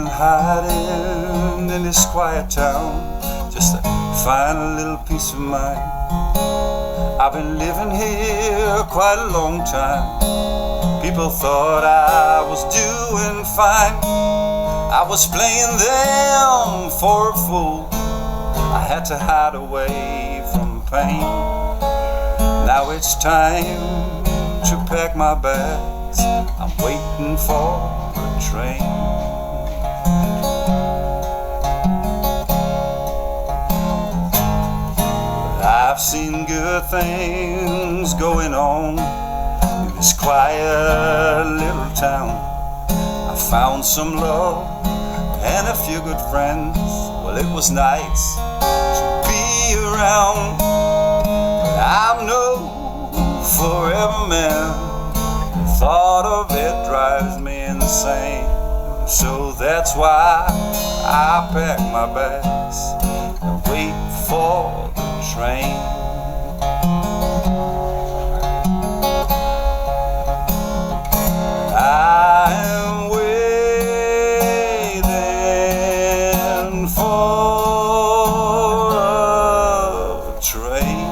been hiding in this quiet town just to find a little peace of mind. I've been living here quite a long time. People thought I was doing fine. I was playing them for a fool. I had to hide away from pain. Now it's time to pack my bags. I'm waiting for a train. I've seen good things going on in this quiet little town. I found some love and a few good friends. Well, it was nice to be around. I'm no forever man. The thought of it drives me insane. So that's why I pack my bags and wait for the train. I am waiting for a train.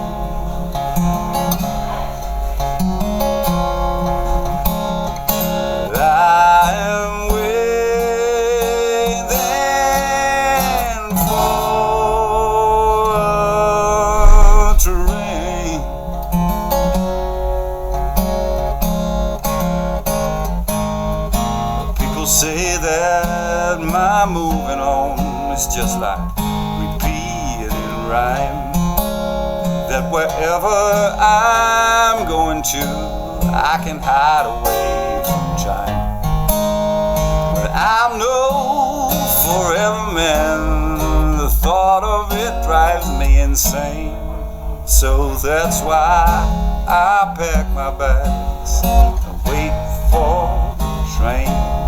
I am waiting for a train. People say that my moving on is just like repeating rhyme. That wherever I'm going to, I can hide away from time. But I'm no forever man. The thought of it drives me insane. So that's why I pack my bags and wait for the train.